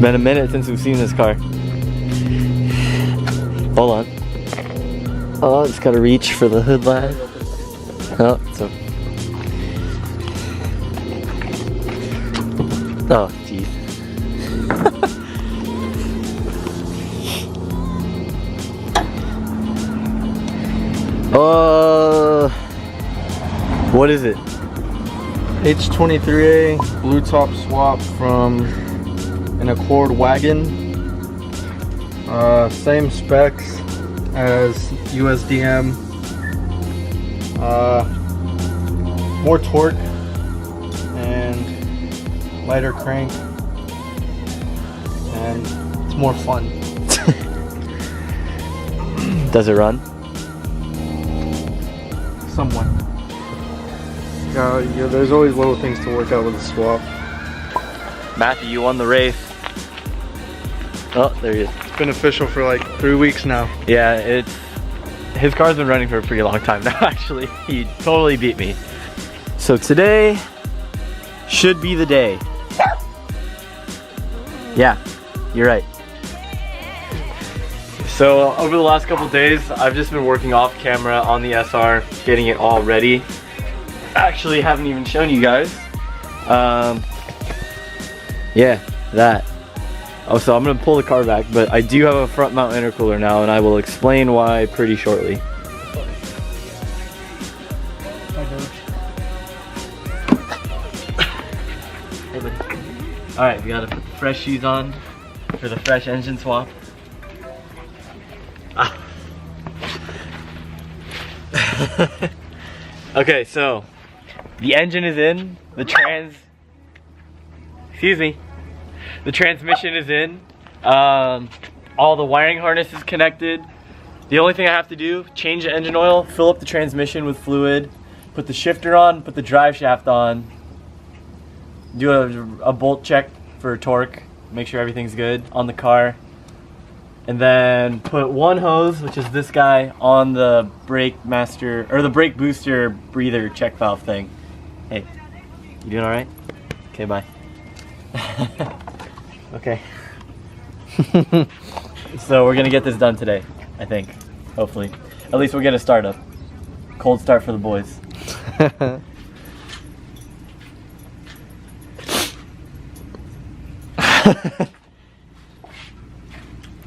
been a minute since we've seen this car. Hold on. Oh, just gotta reach for the hood latch. Oh, so. Oh, jeez. What is it? H23A blue top swap from an Accord wagon. Same specs as USDM. More torque and lighter crank, and it's more fun. Does it run? Somewhat. Yeah, there's always little things to work out with the swap. Matthew, you won the race. Oh, there he is. It's been official for like 3 weeks now. Yeah, his car's been running for a pretty long time now, actually. He totally beat me. So today should be the day. Yeah, you're right. So over the last couple days, I've just been working off camera on the SR, getting it all ready. Actually, haven't even shown you guys. Yeah, that. Oh, so I'm gonna pull the car back, but I do have a front mount intercooler now, and I will explain why pretty shortly. All right, we gotta put the fresh shoes on for the fresh engine swap. Ah. Okay, so the engine is in, the transmission is in, all the wiring harness is connected. The only thing I have to do, change the engine oil, fill up the transmission with fluid, put the shifter on, put the drive shaft on, do a bolt check for torque, make sure everything's good on the car, and then put one hose, which is this guy, on the brake master, or the brake booster breather check valve thing. Hey, you doing all right? Okay, bye. Okay. So we're gonna get this done today, I think, hopefully. At least we'll get a startup. Cold start for the boys.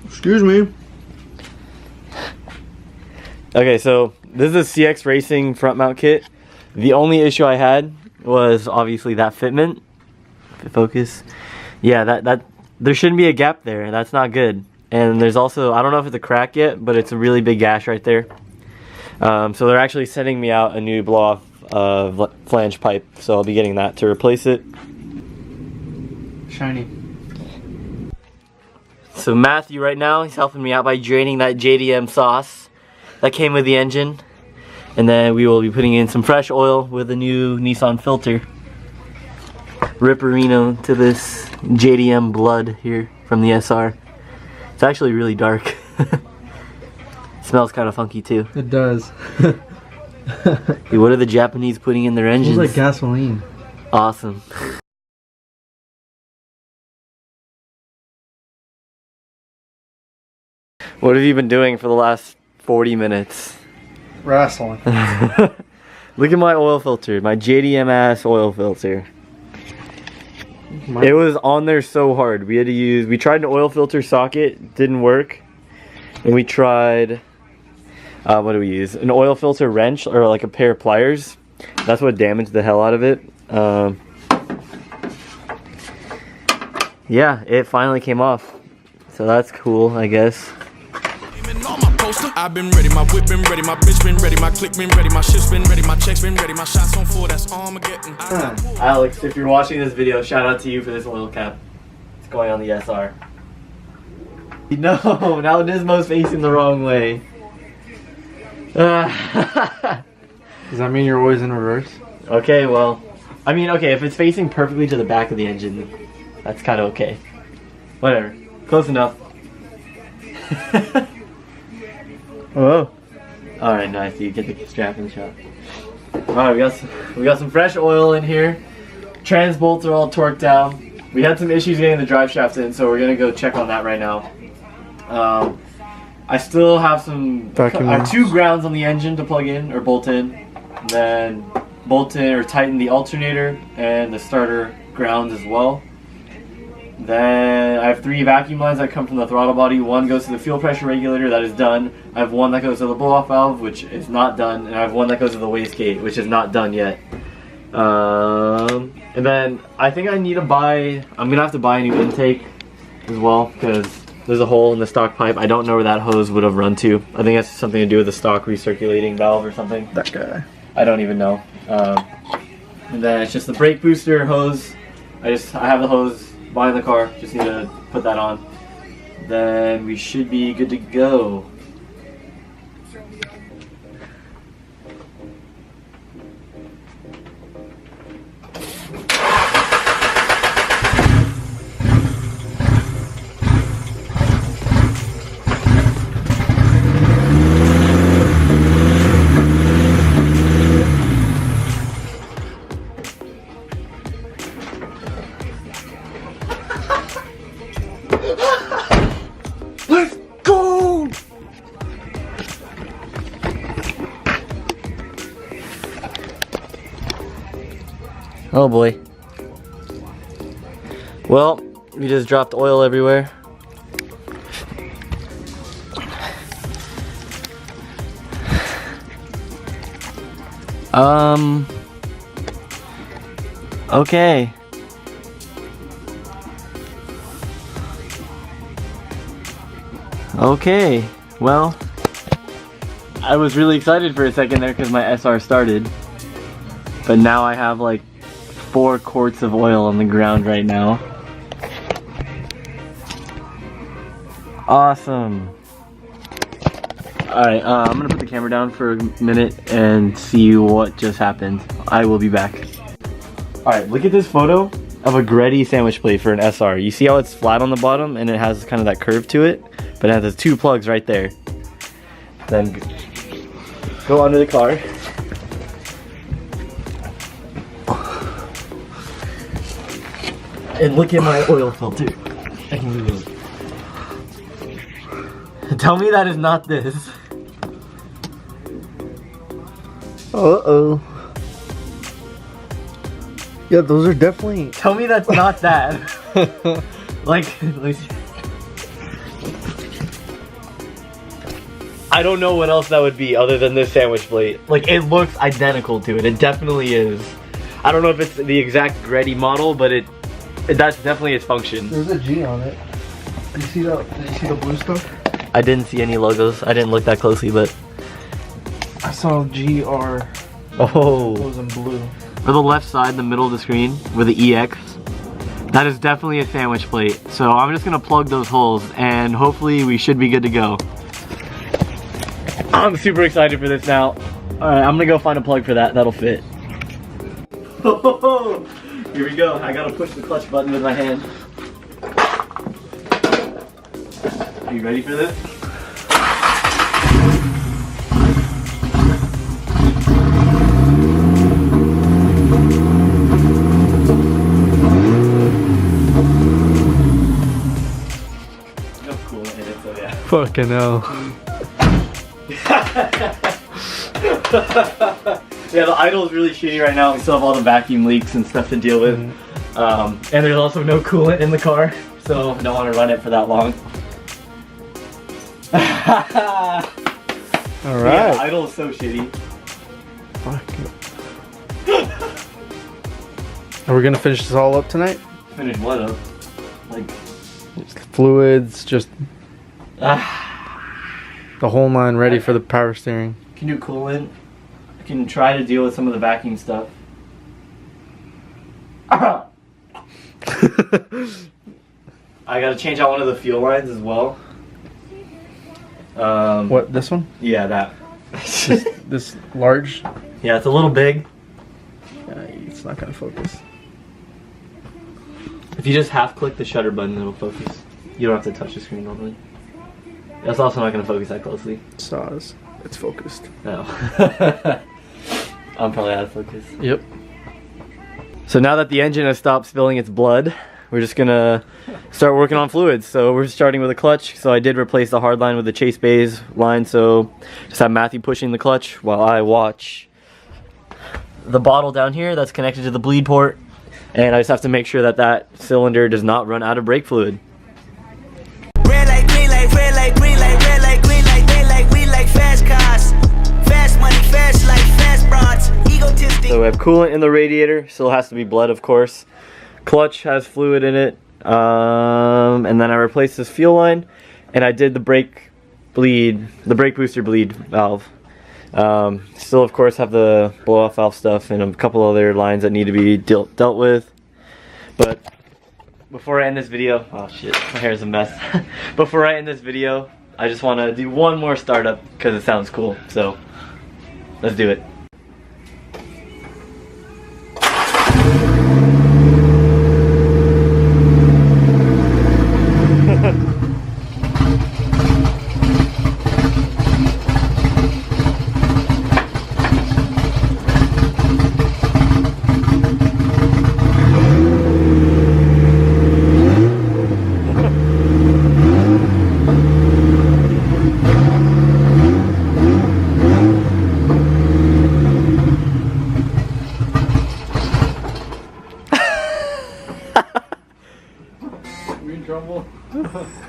Excuse me. Okay, so this is a CX Racing front mount kit. The only issue I had was obviously that fitment. Focus. Yeah, that there shouldn't be a gap there. That's not good. And there's also, I don't know if it's a crack yet, but it's a really big gash right there. So they're actually sending me out a new blow off flange pipe. So I'll be getting that to replace it. Shiny. So Matthew right now, he's helping me out by draining that JDM sauce that came with the engine. And then we will be putting in some fresh oil with a new Nissan filter. Ripperino to this JDM blood here from the SR. It's actually really dark. It smells kind of funky too. It does. Hey, what are the Japanese putting in their engines? It smells like gasoline. Awesome. What have you been doing for the last 40 minutes? Wrestling. Look at my oil filter, my JDM ass oil filter. It was on there so hard. We tried an oil filter socket, didn't work. And we tried, what do we use? An oil filter wrench or like a pair of pliers. That's what damaged the hell out of it. Yeah, it finally came off. So that's cool, I guess. I've been ready, my whip been ready, my bitch been ready, my click been ready, my shit's been ready, my checks been ready, my shots on full, that's all I'm getting. Alex, if you're watching this video, shout out to you for this oil cap. It's going on the SR. No, now Nismo's facing the wrong way. Does that mean you're always in reverse? Okay, well, I mean, okay, if it's facing perfectly to the back of the engine, that's kind of okay. Whatever, close enough. Oh. Alright, nice. You get the strapping shot. Alright, we got some fresh oil in here. Trans bolts are all torqued down. We had some issues getting the drive shaft in, so we're gonna go check on that right now. I still have some two grounds on the engine to plug in or bolt in, then bolt in or tighten the alternator and the starter grounds as well. Then I have 3 vacuum lines that come from the throttle body. One goes to the fuel pressure regulator, that is done. I have one that goes to the blow-off valve, which is not done, and I have one that goes to the wastegate, which is not done yet. And then I think I'm gonna have to buy a new intake as well, because there's a hole in the stock pipe. I don't know where that hose would have run to. I think that's something to do with the stock recirculating valve or something. That guy. I don't even know. And then it's just the brake booster hose. I have the hose behind the car. Just need to put that on. Then we should be good to go. Let's go! Oh boy. Well, we just dropped oil everywhere. Okay. Okay, well, I was really excited for a second there because my SR started, but now I have like 4 quarts of oil on the ground right now. Awesome. Alright, I'm gonna put the camera down for a minute and see what just happened. I will be back. Alright, look at this photo of a Greddy sandwich plate for an SR. You see how it's flat on the bottom and it has kind of that curve to it? But it has 2 plugs right there. Then go under the car. And look at my oil filter. I can move it. Tell me that is not this. Uh-oh. Yeah, those are definitely... Tell me that's not that. Like, I don't know what else that would be other than this sandwich plate. Like, it looks identical to it. It definitely is. I don't know if it's the exact Greddy model, but that's definitely its function. There's a G on it. Did you see the blue stuff? I didn't see any logos. I didn't look that closely, but I saw GR. Oh. It was in blue. For the left side, the middle of the screen, with the EX, that is definitely a sandwich plate. So I'm just gonna plug those holes, and hopefully we should be good to go. I'm super excited for this now. Alright, I'm gonna go find a plug for that. That'll fit. Here we go. I gotta push the clutch button with my hand. Are you ready for this? No coolant in it, so yeah. Fucking hell. Yeah, the idle is really shitty right now. We still have all the vacuum leaks and stuff to deal with. And there's also no coolant in the car, so I don't want to run it for that long. Alright. Yeah, the idle is so shitty. Fuck. Are we gonna finish this all up tonight? Finish what up? Like... Fluids, just... the whole line ready for the power steering. Can do coolant. I can try to deal with some of the vacuum stuff. I gotta change out one of the fuel lines as well. What, this one? Yeah, that. This large? Yeah, it's a little big. It's not gonna focus. If you just half click the shutter button, it'll focus. You don't have to touch the screen normally. That's also not gonna focus that closely. Saws. It's focused. No. I'm probably out of focus. Yep. So now that the engine has stopped spilling its blood, we're just gonna start working on fluids. So we're starting with a clutch. So I did replace the hard line with the Chase Bays line. So just have Matthew pushing the clutch while I watch the bottle down here that's connected to the bleed port. And I just have to make sure that that cylinder does not run out of brake fluid. Red light, green light, red light, green light, red light, green light, red light, we like fast cars. Fast money, fast life, fast broads, egotistic. So we have coolant in the radiator, still has to be bled, of course. Clutch has fluid in it. And then I replaced this fuel line, and I did the brake booster bleed valve. Still, of course, have the blow-off valve stuff and a couple other lines that need to be dealt with. But before I end this video, oh shit, my hair's a mess. Before I end this video, I just want to do one more startup because it sounds cool. So let's do it.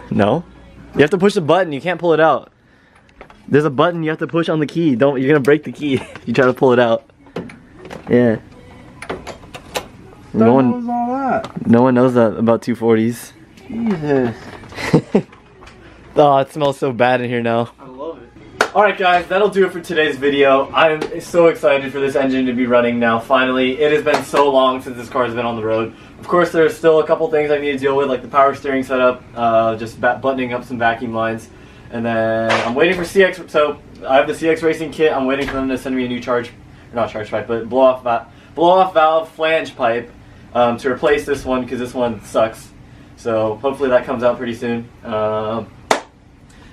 No, you have to push the button. You can't pull it out. There's a button you have to push on the key. You're gonna break the key if you try to pull it out. Yeah. No one knows all that. No one knows that about 240s. Jesus. Oh, it smells so bad in here now. I love it. Alright guys, that'll do it for today's video. I'm so excited for this engine to be running now, finally. It has been so long since this car has been on the road. Of course, there's still a couple things I need to deal with, like the power steering setup, just buttoning up some vacuum lines. And then I'm waiting for CX, so I have the CX Racing kit. I'm waiting for them to send me a new not charge pipe, but blow-off valve flange pipe to replace this one, because this one sucks. So hopefully that comes out pretty soon.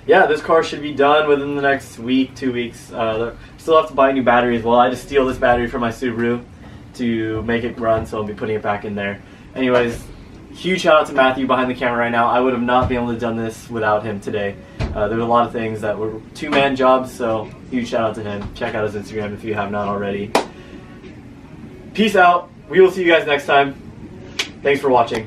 Yeah, this car should be done within the next week, 2 weeks. Still have to buy a new battery as well. I just steal this battery from my Subaru to make it run, so I'll be putting it back in there. Anyways, huge shout out to Matthew behind the camera right now. I would have not been able to have done this without him today. There were a lot of things that were two-man jobs, so huge shout out to him. Check out his Instagram if you have not already. Peace out. We will see you guys next time. Thanks for watching.